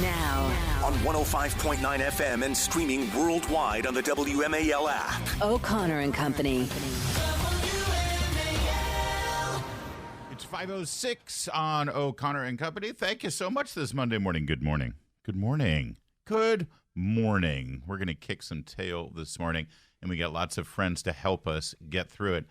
Now. On 105.9 FM and streaming worldwide on the WMAL app. O'Connor and Company. It's 5:06 on O'Connor and Company. Thank you so much this Monday morning. Good morning. Good morning. Good morning. We're going to kick some tail this morning, and we got lots of friends to help us get through it.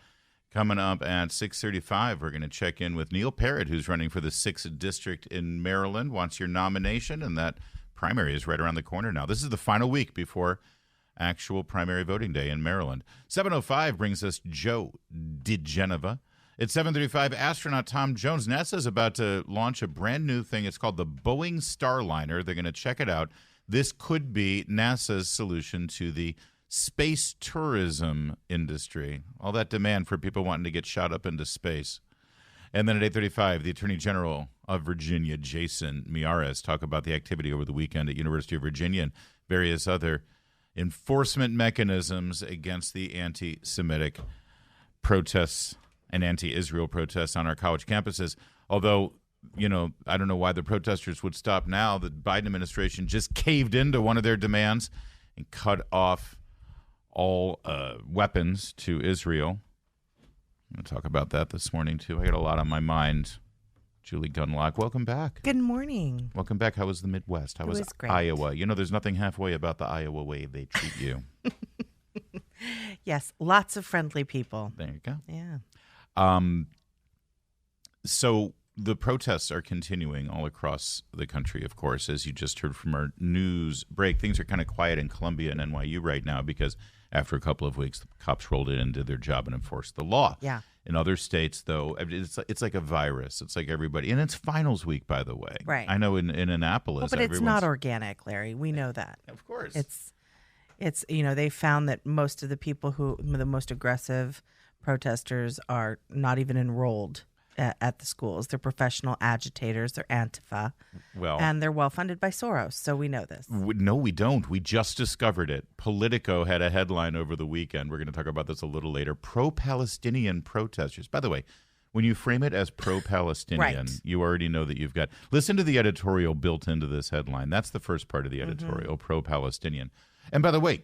Coming up at 6:35, we're going to check in with Neil Parrott, who's running for the 6th District in Maryland, wants your nomination, and that primary is right around the corner now. This is the final week before actual primary voting day in Maryland. 7:05 brings us Joe DeGeneva. At 7:35, astronaut Tom Jones. NASA is about to launch a brand new thing. It's called the Boeing Starliner. They're going to check it out. This could be NASA's solution to the space tourism industry. All that demand for people wanting to get shot up into space. And then at 8:35, the Attorney General of Virginia, Jason Miyares, talk about the activity over the weekend at University of Virginia and various other enforcement mechanisms against the anti-Semitic protests and anti-Israel protests on our college campuses. Although, you know, I don't know why the protesters would stop now. The Biden administration just caved into one of their demands and cut off all weapons to Israel. I'm going to talk about that this morning, too. I got a lot on my mind. Julie Gunlock, welcome back. Good morning. Welcome back. How was the Midwest? How was great. Iowa? You know, there's nothing halfway about the Iowa way they treat you. Yes, lots of friendly people. There you go. Yeah. So the protests are continuing all across the country, of course, as you just heard from our news break. Things are kind of quiet in Columbia and NYU right now because after a couple of weeks, the cops rolled in and did their job and enforced the law. Yeah. In other states, though, it's like a virus. It's like everybody. And it's finals week, by the way. Right. I know in Annapolis. Well, but it's not organic, Larry. We know that. Of course. It's they found that most of the people the most aggressive protesters are not even enrolled at the schools. They're professional agitators. They're Antifa. Well, and they're well funded by Soros. So we know this. No, we don't. We just discovered it. Politico had a headline over the weekend. We're going to talk about this a little later. Pro-Palestinian protesters. By the way, when you frame it as pro-Palestinian, right, you already know that you've got. Listen to the editorial built into this headline. That's the first part of the editorial, pro-Palestinian. And by the way,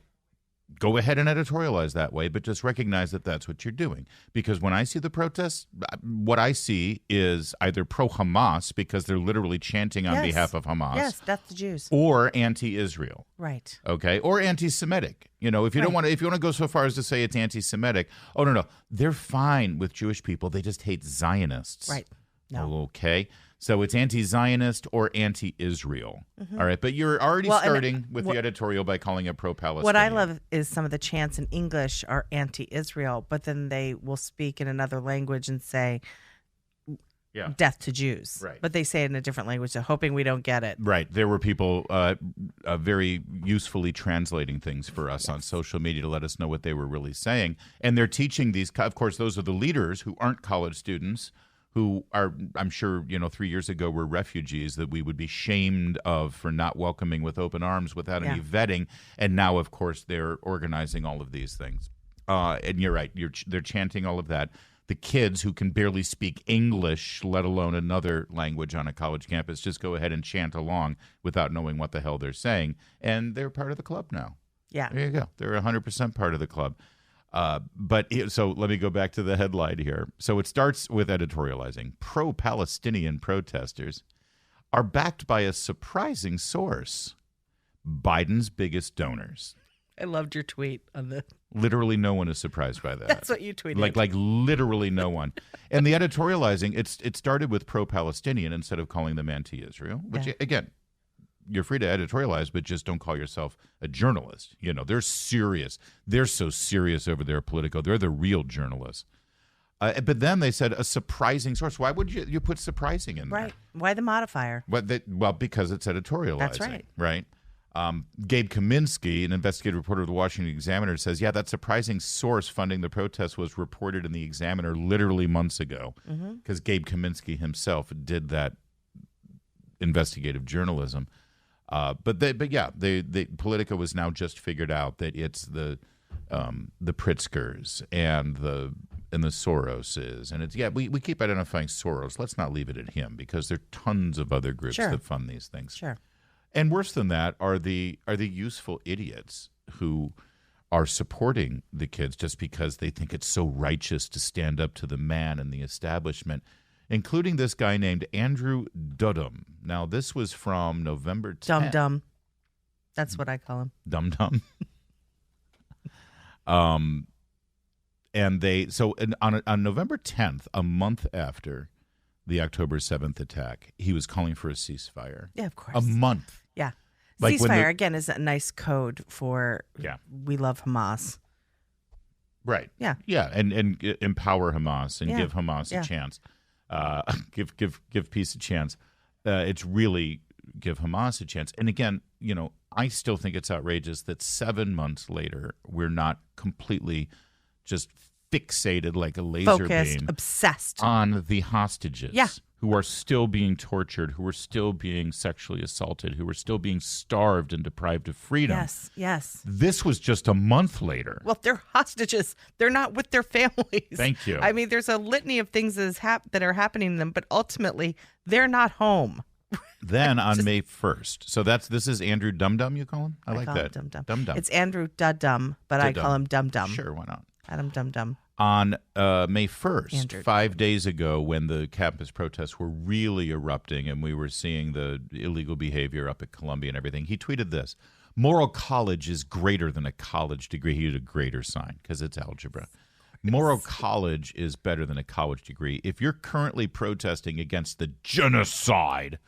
go ahead and editorialize that way, but just recognize that that's what you're doing. Because when I see the protests, what I see is either pro-Hamas, because they're literally chanting on behalf of Hamas. Yes, that's the Jews. Or anti-Israel. Right. Okay. Or anti-Semitic. You know, if you don't want to, if you want to go so far as to say it's anti-Semitic, no. They're fine with Jewish people. They just hate Zionists. Right. No. Okay. So it's anti-Zionist or anti-Israel. All right. But you're already starting with the editorial by calling it pro-Palestinian. What I love is some of the chants in English are anti-Israel, but then they will speak in another language and say, death to Jews. Right. But they say it in a different language, so hoping we don't get it. Right. There were people very usefully translating things for us on social media to let us know what they were really saying. And they're teaching these, of course, those are the leaders who aren't college students, who are, I'm sure, 3 years ago were refugees that we would be shamed of for not welcoming with open arms without any vetting. And now, of course, they're organizing all of these things. And you're right. They're chanting all of that. The kids who can barely speak English, let alone another language on a college campus, just go ahead and chant along without knowing what the hell they're saying. And they're part of the club now. Yeah. There you go. They're 100% part of the club. So let me go back to the headline here. So it starts with editorializing. Pro-Palestinian protesters are backed by a surprising source, Biden's biggest donors. I loved your tweet on the. Literally no one is surprised by that. That's what you tweeted. Like literally no one. And the editorializing, it started with pro-Palestinian instead of calling them anti-Israel, which, again, you're free to editorialize, but just don't call yourself a journalist. They're serious. They're so serious over their Politico. They're the real journalists. But then they said a surprising source. Why would you put surprising in there? Right. Why the modifier? Well, because it's editorializing. That's right. Right. Gabe Kaminsky, an investigative reporter of the Washington Examiner, says, that surprising source funding the protest was reported in the Examiner literally months ago, because Gabe Kaminsky himself did that investigative journalism. But Politico has now just figured out that it's the Pritzkers and the Soroses, and it's we keep identifying Soros. Let's not leave it at him because there are tons of other groups that fund these things. Sure. And worse than that are the useful idiots who are supporting the kids just because they think it's so righteous to stand up to the man and the establishment, including this guy named Andrew Dudum. Now, this was from November 10th. Dum-dum. That's what I call him. Dum-dum. And on November 10th, a month after the October 7th attack, he was calling for a ceasefire. Yeah, of course. A month. Yeah. Like ceasefire, again, is a nice code for Yeah. we love Hamas. Right. Yeah. Yeah, and empower Hamas and Yeah. give Hamas Yeah. a chance. Give peace a chance. It's really give Hamas a chance. And again, I still think it's outrageous that 7 months later we're not completely just fixated like a laser Focused, beam obsessed on the hostages. Yeah. Who are still being tortured, who are still being sexually assaulted, who are still being starved and deprived of freedom. Yes. This was just a month later. Well, they're hostages. They're not with their families. Thank you. I mean, there's a litany of things that are happening to them, but ultimately, they're not home. Then on May 1st. So this is Andrew Dum Dum, you call him? I like call that. him Dum Dum Dum. It's Andrew Dudum, but I Dudum. call him Dum Dum. Sure, why not? Adam Dum Dum. On May 1st, Andrew. 5 days ago, when the campus protests were really erupting and we were seeing the illegal behavior up at Columbia and everything, he tweeted this: "Moral college is greater than a college degree." He had a greater sign because it's algebra. Moral college is better than a college degree. If you're currently protesting against the genocide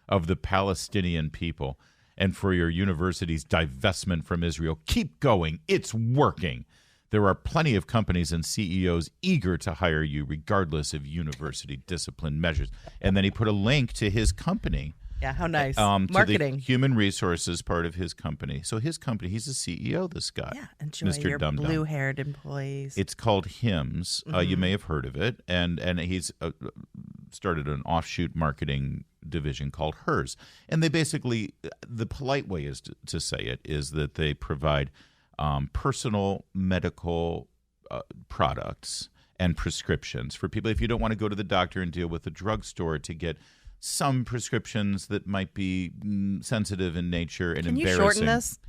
of the Palestinian people and for your university's divestment from Israel, keep going. It's working. There are plenty of companies and CEOs eager to hire you regardless of university discipline measures. And then he put a link to his company. Yeah, how nice. To Marketing. the human resources part of his company. So his company, he's the CEO, this guy. Yeah, enjoy Mr. your Dum Dum. blue-haired employees. It's called HIMS. You may have heard of it. And he's started an offshoot marketing division called HERS. And they basically, the polite way is to say it, is that they provide personal medical products and prescriptions for people. If you don't want to go to the doctor and deal with the drugstore to get some prescriptions that might be sensitive in nature and Can you embarrassing. shorten this?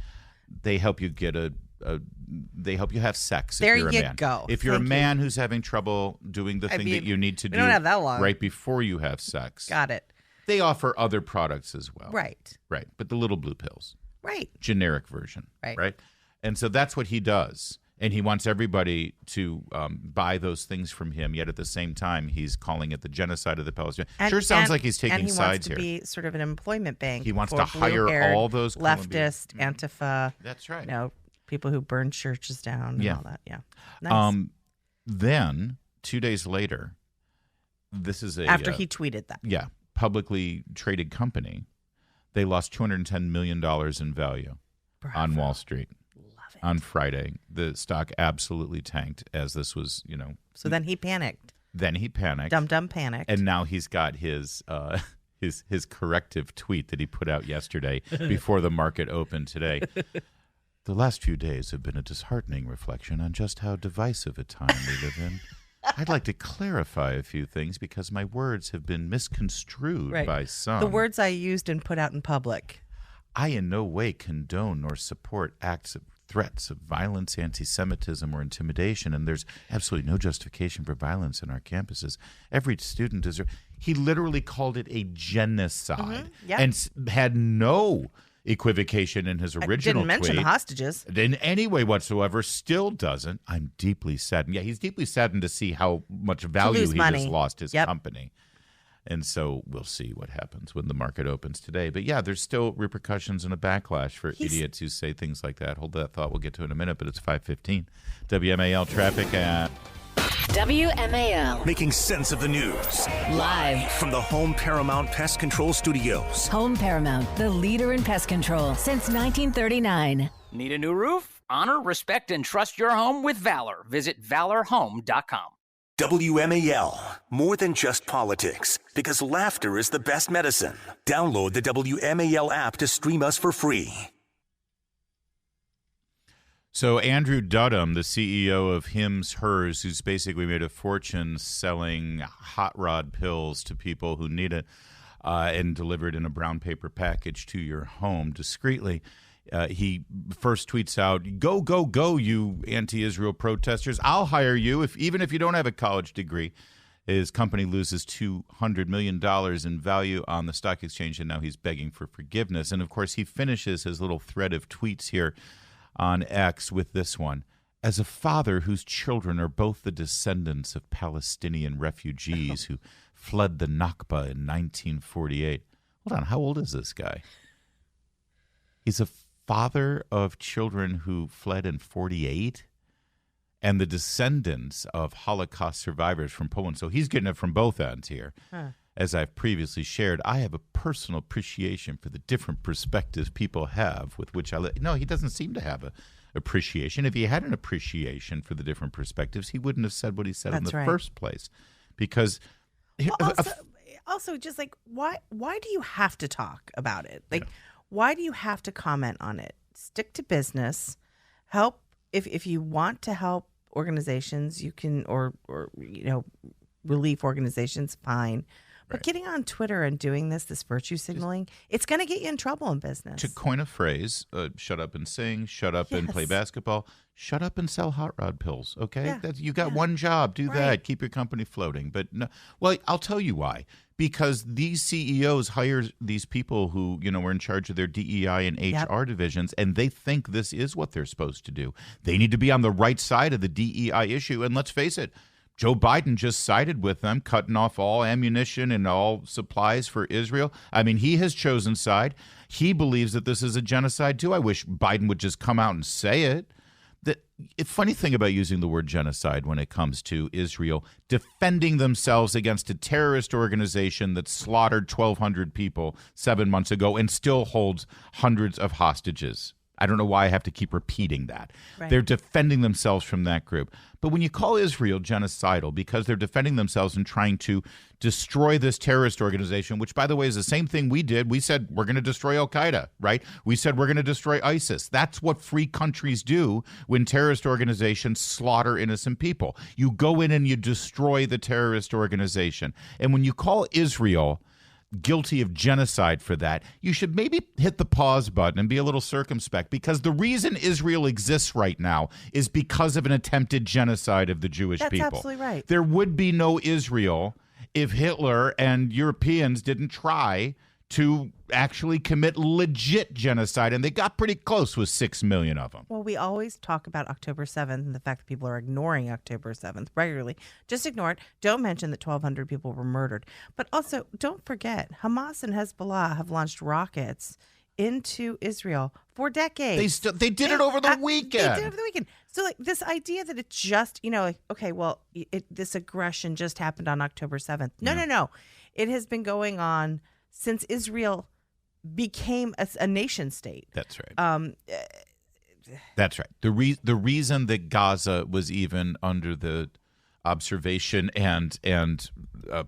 They help you get they help you have sex There if you're a you man. go. If you're Thank a man who's having trouble doing the thing that you need to we do don't have that long. right before you have sex. Got it. They offer other products as well. Right. Right. But the little blue pills. Right. Generic version. Right. And so that's what he does. And he wants everybody to buy those things from him. Yet at the same time, he's calling it the genocide of the Palestinians. Sounds like he's taking sides here. And he wants to be sort of an employment bank. He wants for to hire blue-haired, all those leftist, Antifa. That's right. People who burn churches down and all that. Yeah. Nice. Then 2 days later, this is after he tweeted that. Yeah, publicly traded company. They lost $210 million in value on Wall Street. Love it. On Friday. The stock absolutely tanked as this was, So then he panicked. Dum panicked. And now he's got his corrective tweet that he put out yesterday before the market opened today. The last few days have been a disheartening reflection on just how divisive a time we live in. I'd like to clarify a few things because my words have been misconstrued by some. The words I used and put out in public. I in no way condone nor support acts of threats of violence, anti-Semitism, or intimidation, and there's absolutely no justification for violence in our campuses. Every student deserves. He literally called it a genocide and had no equivocation in his original didn't mention the hostages in any way whatsoever. Still doesn't. I'm deeply saddened. Yeah, he's deeply saddened to see how much value he just lost his company. And so we'll see what happens when the market opens today. But yeah, there's still repercussions and a backlash for idiots who say things like that. Hold that thought. We'll get to it in a minute, but it's 5:15. WMAL traffic at WMAL. Making sense of the news. Live From the Home Paramount Pest Control Studios. Home Paramount, the leader in pest control since 1939. Need a new roof? Honor, respect, and trust your home with Valor. Visit valorhome.com. WMAL. More than just politics. Because laughter is the best medicine. Download the WMAL app to stream us for free. So Andrew Dudum, the CEO of HIMS HERS, who's basically made a fortune selling hot rod pills to people who need it, and delivered in a brown paper package to your home discreetly. He first tweets out, "Go, go, go, you anti-Israel protesters. I'll hire you even if you don't have a college degree." His company loses $200 million in value on the stock exchange, and now he's begging for forgiveness. And, of course, he finishes his little thread of tweets here on X with this one. "As a father whose children are both the descendants of Palestinian refugees who fled the Nakba in 1948. Hold on, how old is this guy? He's a father of children who fled in 48 and the descendants of Holocaust survivors from Poland. So he's getting it from both ends here. As I've previously shared, I have a personal appreciation for the different perspectives people have with which I live. No, he doesn't seem to have a appreciation. If he had an appreciation for the different perspectives, he wouldn't have said what he said in the first place. Because also just like why do you have to talk about it? Like why do you have to comment on it? Stick to business. Help if you want to help organizations, you can or relief organizations, fine. But getting on Twitter and doing this virtue signaling, it's going to get you in trouble in business. To coin a phrase, shut up and sing, shut up and play basketball, shut up and sell hot rod pills, okay? Yeah. You got one job, do that, keep your company floating. But no, well, I'll tell you why. Because these CEOs hire these people who, were in charge of their DEI and HR divisions, and they think this is what they're supposed to do. They need to be on the right side of the DEI issue, and let's face it, Joe Biden just sided with them, cutting off all ammunition and all supplies for Israel. I mean, he has chosen side. He believes that this is a genocide, too. I wish Biden would just come out and say it. The funny thing about using the word genocide when it comes to Israel, defending themselves against a terrorist organization that slaughtered 1,200 people 7 months ago and still holds hundreds of hostages. I don't know why I have to keep repeating that. Right. They're defending themselves from that group. But when you call Israel genocidal because they're defending themselves and trying to destroy this terrorist organization, which, by the way, is the same thing we did. We said we're going to destroy Al-Qaeda, right? We said we're going to destroy ISIS. That's what free countries do when terrorist organizations slaughter innocent people. You go in and you destroy the terrorist organization. And when you call Israel guilty of genocide for that, you should maybe hit the pause button and be a little circumspect, because the reason Israel exists right now is because of an attempted genocide of the Jewish people. That's absolutely right. There would be no Israel if Hitler and Europeans didn't try to actually commit legit genocide, and they got pretty close with 6 million of them. Well, we always talk about October 7th and the fact that people are ignoring October 7th regularly. Just ignore it. Don't mention that 1,200 people were murdered. But also, don't forget, Hamas and Hezbollah have launched rockets into Israel for decades. They did it over the weekend. They did it over the weekend. So, like, this idea that it's just, okay, well, this aggression just happened on October 7th. No. It has been going on since Israel became a nation state. That's right. That's right. The reason that Gaza was even under the observation and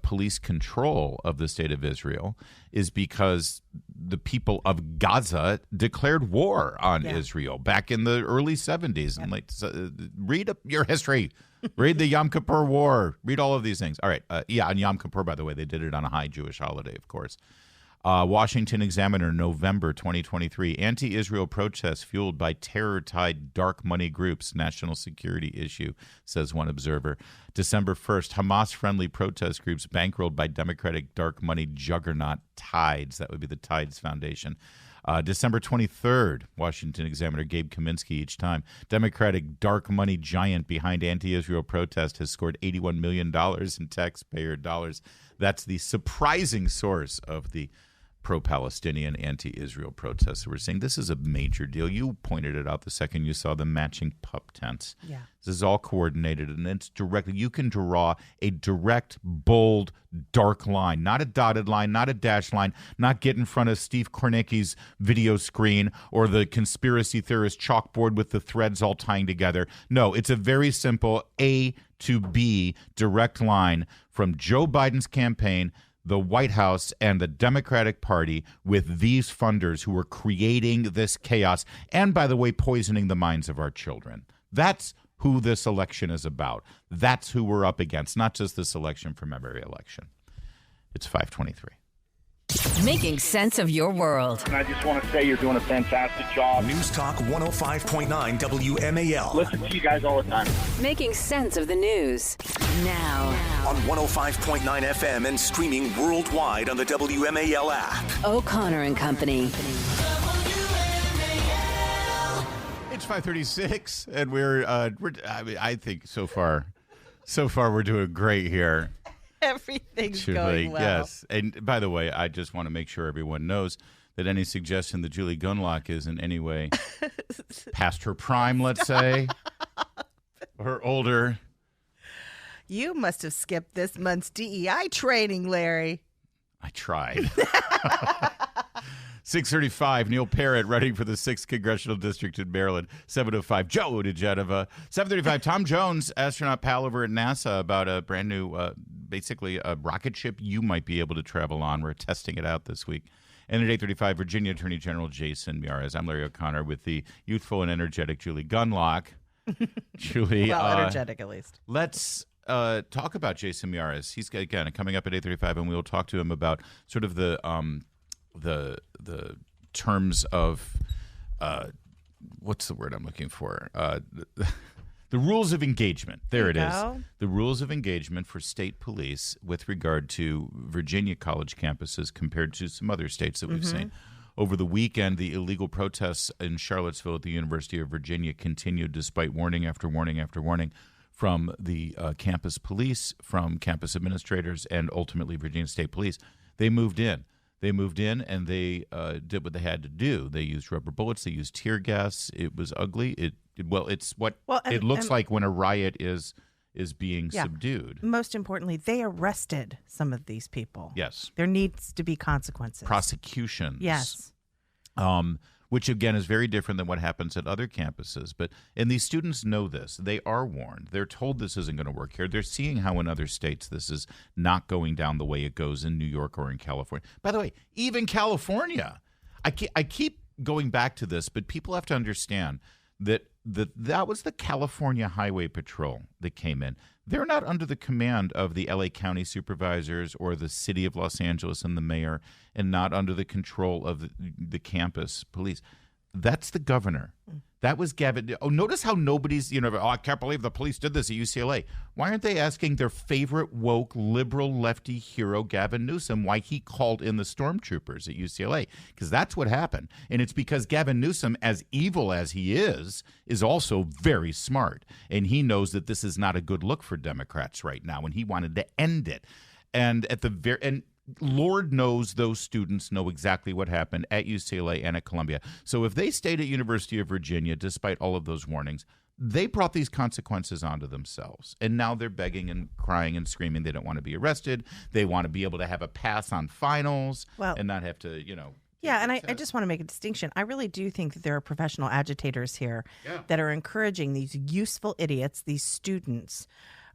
police control of the state of Israel is because the people of Gaza declared war on Israel back in the early 70s. And read up your history. Read the Yom Kippur War. Read all of these things. All right. On Yom Kippur, by the way, they did it on a high Jewish holiday, of course. Washington Examiner, November 2023. Anti-Israel protests fueled by terror-tied dark money groups. National security issue, says one observer. December 1st, Hamas-friendly protest groups bankrolled by Democratic dark money juggernaut Tides. That would be the Tides Foundation. December 23rd, Washington Examiner, Gabe Kaminsky each time. Democratic dark money giant behind anti-Israel protest has scored $81 million in taxpayer dollars. That's the surprising source of the pro-Palestinian, anti-Israel protests. We're saying this is a major deal. You pointed it out the second you saw the matching pup tents. Yeah. This is all coordinated, and it's directly. You can draw a direct, bold, dark line, not a dotted line, not a dashed line, not get in front of Steve Kornicki's video screen or the conspiracy theorist chalkboard with the threads all tying together. No, it's a very simple A to B direct line from Joe Biden's campaign, the White House, and the Democratic Party with these funders who are creating this chaos and, by the way, poisoning the minds of our children. That's who this election is about. That's who we're up against, not just this election from every election. It's 5:23. Making sense of your world. And I just want to say you're doing a fantastic job. News Talk 105.9 WMAL. Listen to you guys all the time. Making sense of the news. Now. On 105.9 FM and streaming worldwide on the WMAL app. O'Connor and Company. It's 5:36, and we're I think so far we're doing great here. Everything's Julie, going well. yes. And by the way, I just want to make sure everyone knows that any suggestion that Julie Gunlock is in any way past her prime, let's say, or older. You must have skipped this month's DEI training, Larry. I tried. 6:35, Neil Parrott running for the 6th Congressional District in Maryland. 7:05, Joe DeGeneva. 7:35, Tom Jones, astronaut pal over at NASA, about a brand new, basically a rocket ship you might be able to travel on. We're testing it out this week. And at 8:35, Virginia Attorney General Jason Miyares. I'm Larry O'Connor with the youthful and energetic Julie Gunlock. Julie, Well, energetic at least. let's talk about Jason Miyares. He's again coming up at 8:35, and we will talk to him about sort of the terms of what's the word I'm looking for? The rules of engagement. There it is. The rules of engagement for state police with regard to Virginia college campuses compared to some other states that we've seen. Over the weekend, the illegal protests in Charlottesville at the University of Virginia continued despite warning after warning after warning from the campus police, from campus administrators, and ultimately Virginia State Police. They moved in. And they did what they had to do. They used rubber bullets. They used tear gas. It was ugly. It looks like when a riot is being subdued. Most importantly, they arrested some of these people. Yes. There needs to be consequences. Prosecutions. Yes. Which, again, is very different than what happens at other campuses. And these students know this. They are warned. They're told this isn't going to work here. They're seeing how in other states this is not going down the way it goes in New York or in California. By the way, even California. I keep going back to this, but people have to understand that was the California Highway Patrol that came in. They're not under the command of the LA County supervisors or the city of Los Angeles and the mayor, and not under the control of the campus police. That's the governor. That was Gavin. Oh, notice how nobody's, I can't believe the police did this at UCLA. Why aren't they asking their favorite woke liberal lefty hero, Gavin Newsom, why he called in the stormtroopers at UCLA? Because that's what happened. And it's because Gavin Newsom, as evil as he is also very smart. And he knows that this is not a good look for Democrats right now. And he wanted to end it. And Lord knows those students know exactly what happened at UCLA and at Columbia. So if they stayed at University of Virginia, despite all of those warnings, they brought these consequences onto themselves. And now they're begging and crying and screaming they don't want to be arrested. They want to be able to have a pass on finals and not have to, Yeah, and I just want to make a distinction. I really do think that there are professional agitators here that are encouraging these useful idiots, these students,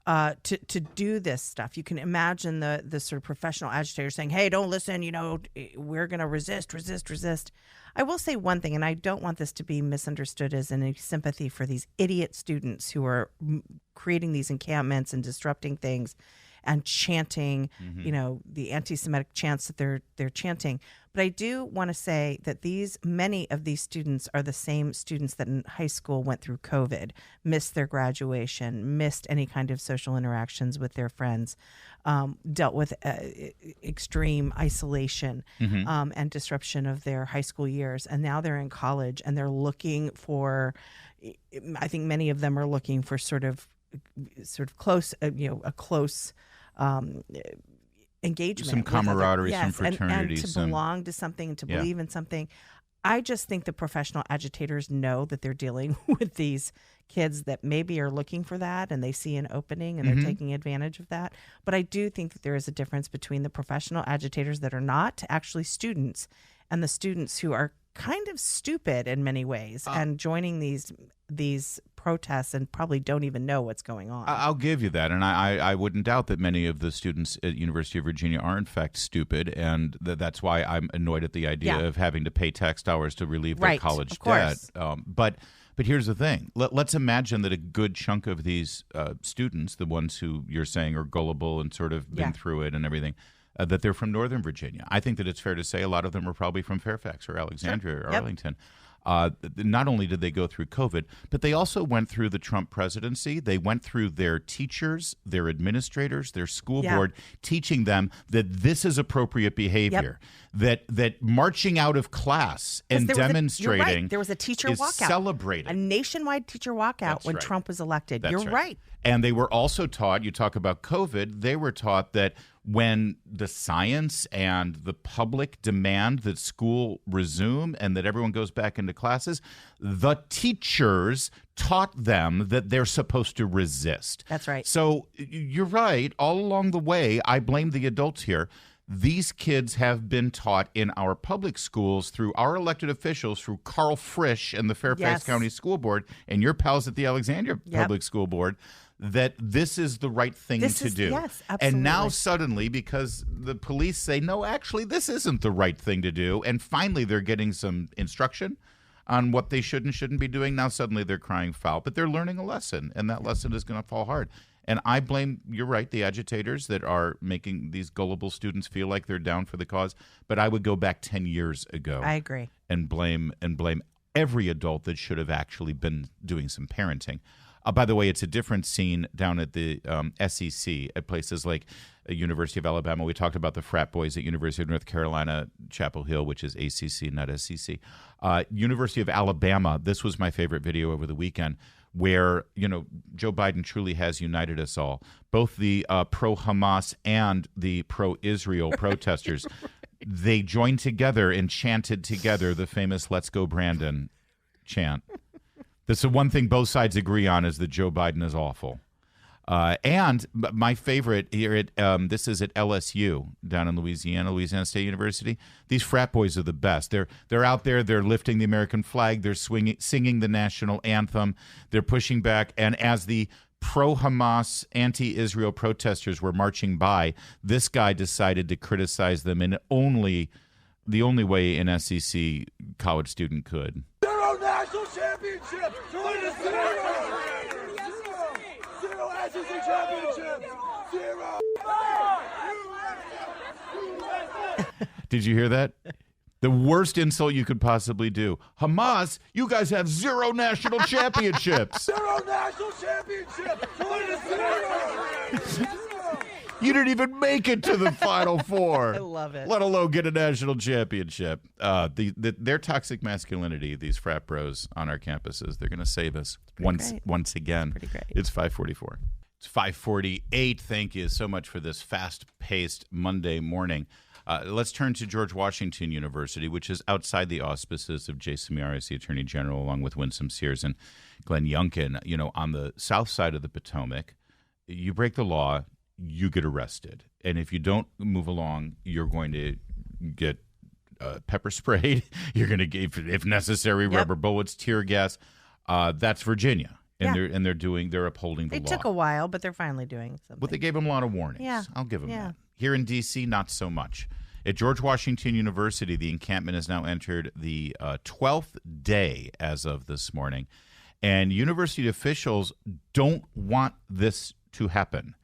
to do this stuff. You can imagine the sort of professional agitators saying, hey, don't listen, we're going to resist. I will say one thing, and I don't want this to be misunderstood as any sympathy for these idiot students who are creating these encampments and disrupting things and chanting, the anti-Semitic chants that they're chanting. But I do want to say that many of these students are the same students that in high school went through COVID, missed their graduation, missed any kind of social interactions with their friends, dealt with extreme isolation and disruption of their high school years. And now they're in college and they're looking for, I think many of them are looking for sort of close, a close engagement, some camaraderie, some fraternity, and to belong to something, and to believe in something. I just think the professional agitators know that they're dealing with these kids that maybe are looking for that, and they see an opening and they're taking advantage of that. But I do think that there is a difference between the professional agitators that are not actually students and the students who are kind of stupid in many ways and joining these protests and probably don't even know what's going on. I'll give you that, and I wouldn't doubt that many of the students at University of Virginia are in fact stupid, and that's why I'm annoyed at the idea of having to pay tax dollars to relieve their college debt. But here's the thing. Let's imagine that a good chunk of these students, the ones who you're saying are gullible and sort of been through it and everything, that they're from Northern Virginia. I think that it's fair to say a lot of them are probably from Fairfax or Alexandria or Arlington. Not only did they go through COVID, but they also went through the Trump presidency. They went through their teachers, their administrators, their school board, teaching them that this is appropriate behavior, that marching out of class and demonstrating there was a teacher is walkout. Celebrated. A nationwide teacher walkout when Trump was elected. You're right. And they were also taught, you talk about COVID, they were taught that when the science and the public demand that school resume and that everyone goes back into classes, the teachers taught them that they're supposed to resist. That's right. So you're right. All along the way, I blame the adults here. These kids have been taught in our public schools through our elected officials, through Carl Frisch and the Fairfax County School Board and your pals at the Alexandria Public School Board, that this is the right thing to do. Yes, absolutely. And now suddenly, because the police say, no, actually, this isn't the right thing to do, and finally they're getting some instruction on what they should and shouldn't be doing, now suddenly they're crying foul. But they're learning a lesson, and that lesson is going to fall hard. And I blame, you're right, the agitators that are making these gullible students feel like they're down for the cause. But I would go back 10 years ago. I agree. And blame every adult that should have actually been doing some parenting. By the way, it's a different scene down at the SEC at places like University of Alabama. We talked about the frat boys at University of North Carolina, Chapel Hill, which is ACC, not SEC. University of Alabama, this was my favorite video over the weekend, where, Joe Biden truly has united us all. Both the pro-Hamas and the pro-Israel protesters, they joined together and chanted together the famous "Let's Go Brandon" chant. That's the one thing both sides agree on, is that Joe Biden is awful. And my favorite here at this is at LSU down in Louisiana State University. These frat boys are the best. They're out there. They're lifting the American flag. They're singing the national anthem. They're pushing back. And as the pro-Hamas, anti-Israel protesters were marching by, this guy decided to criticize them in the only way an SEC college student could. Zero national championships! Zero SEC championships! Zero! Did you hear that? The worst insult you could possibly do. Hamas, you guys have zero national championships. Zero national championships! Zero! You didn't even make it to the Final Four. I love it. Let alone get a national championship. Their toxic masculinity, these frat bros on our campuses, they're going to save us once again. Pretty great. It's 5:44. It's 5:48. Thank you so much for this fast-paced Monday morning. Let's turn to George Washington University, which is outside the auspices of Jason Miyares, the Attorney General, along with Winsome Sears and Glenn Youngkin. On the south side of the Potomac, you break the law, you get arrested. And if you don't move along, you're going to get pepper sprayed. You're going to get, if necessary, rubber bullets, tear gas. That's Virginia. And they're upholding the law. They took a while, but they're finally doing something. But they gave them a lot of warnings. Yeah. I'll give them that. Here in D.C., not so much. At George Washington University, the encampment has now entered the 12th day as of this morning. And university officials don't want this to happen.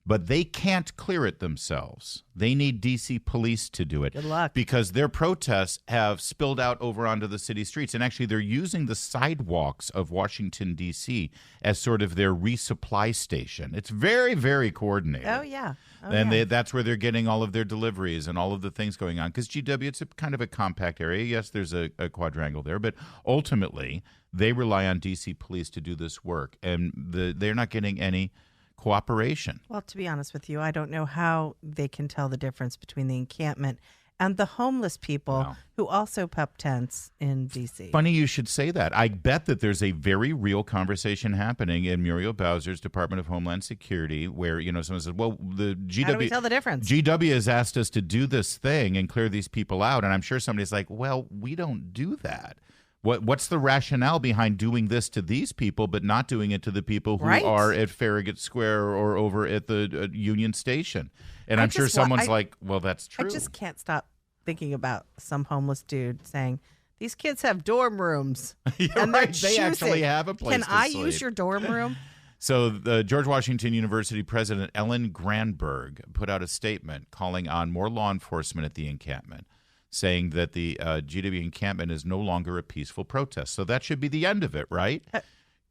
But they can't clear it themselves. They need D.C. police to do it. Good luck. Because their protests have spilled out over onto the city streets. And actually, they're using the sidewalks of Washington, D.C. as sort of their resupply station. It's very, very coordinated. Oh, yeah. That's where they're getting all of their deliveries and all of the things going on. Because GW, it's kind of a compact area. Yes, there's a quadrangle there. But ultimately, they rely on D.C. police to do this work. And they're not getting any cooperation. Well, to be honest with you, I don't know how they can tell the difference between the encampment and the homeless people who also pup tents in D.C. Funny you should say that. I bet that there's a very real conversation happening in Muriel Bowser's Department of Homeland Security where, someone says, well, the GW... How do we tell the difference? GW has asked us to do this thing and clear these people out. And I'm sure somebody's like, well, we don't do that. What's the rationale behind doing this to these people but not doing it to the people who are at Farragut Square or over at the Union Station? And I'm sure someone's like, well, that's true. I just can't stop thinking about some homeless dude saying, these kids have dorm rooms. You're and right. They actually have a place Can to I sleep. use your dorm room? So the George Washington University president, Ellen Granberg, put out a statement calling on more law enforcement at the encampment, saying that the GW encampment is no longer a peaceful protest. So that should be the end of it, right?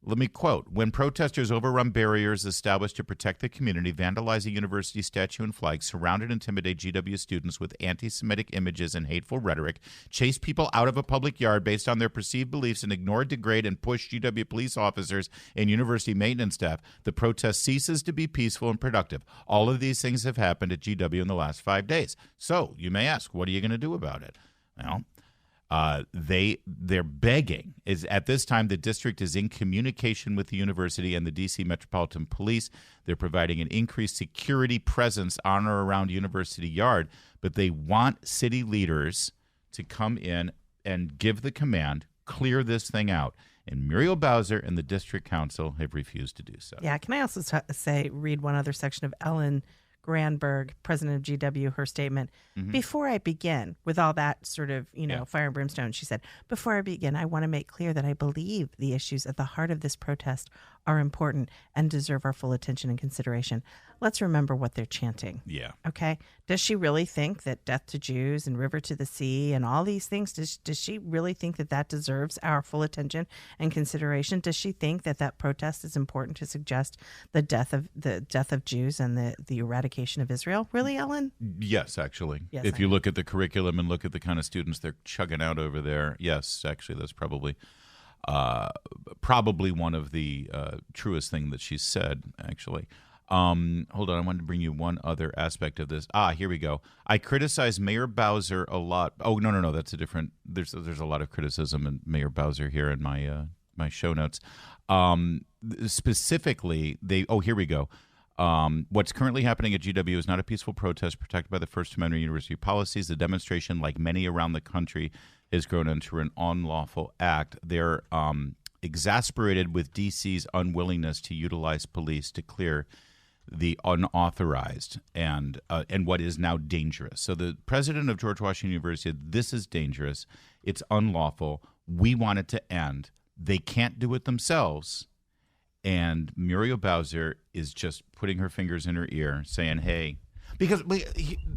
Let me quote, when protesters overrun barriers established to protect the community, vandalize a university statue and flag, surround and intimidate GW students with anti-Semitic images and hateful rhetoric, chase people out of a public yard based on their perceived beliefs, and ignore, degrade, and push GW police officers and university maintenance staff, the protest ceases to be peaceful and productive. All of these things have happened at GW in the last 5 days. So you may ask, what are you going to do about it? Well, they're begging. Is at this time the district is in communication with the university and the D.C. Metropolitan Police. They're providing an increased security presence on or around University Yard, but they want city leaders to come in and give the command, clear this thing out. And Muriel Bowser and the district council have refused to do so. Yeah, can I also read one other section of Ellen Granberg, president of GW, her statement. Before I begin with all that sort of, fire and brimstone, she said, before I begin, I want to make clear that I believe the issues at the heart of this protest are important and deserve our full attention and consideration. Let's remember what they're chanting. Yeah. Okay. Does she really think that death to Jews and river to the sea and all these things, does she really think that that deserves our full attention and consideration? Does she think that that protest is important to suggest the death of Jews and the eradication of Israel? Really, Ellen? Yes, actually. Yes, if you look at the curriculum and look at the kind of students they're chugging out over there, yes, actually, that's probably one of the truest thing that she's said, actually. Hold on, I wanted to bring you one other aspect of this. Here we go. I criticize Mayor Bowser a lot. Oh, no, that's a different. There's a lot of criticism in Mayor Bowser here in my my show notes. Specifically, here we go. What's currently happening at GW is not a peaceful protest protected by the First Amendment university policies. The demonstration, like many around the country, has grown into an unlawful act. They're exasperated with DC's unwillingness to utilize police to clear the unauthorized and what is now dangerous. So the president of George Washington University said, this is dangerous. It's unlawful. We want it to end. They can't do it themselves. And Muriel Bowser is just putting her fingers in her ear saying, hey, because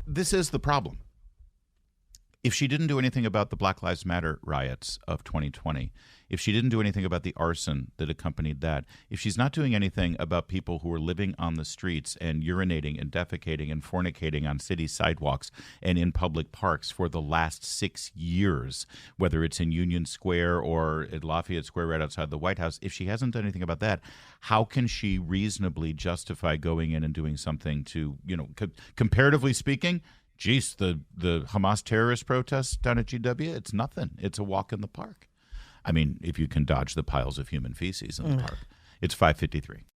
this is the problem. If she didn't do anything about the Black Lives Matter riots of 2020, if she didn't do anything about the arson that accompanied that, if she's not doing anything about people who are living on the streets and urinating and defecating and fornicating on city sidewalks and in public parks for the last 6 years, whether it's in Union Square or at Lafayette Square right outside the White House, if she hasn't done anything about that, how can she reasonably justify going in and doing something to, comparatively speaking, geez, the Hamas terrorist protests down at GW, it's nothing. It's a walk in the park. I mean, if you can dodge the piles of human feces in the park. It's 5:53.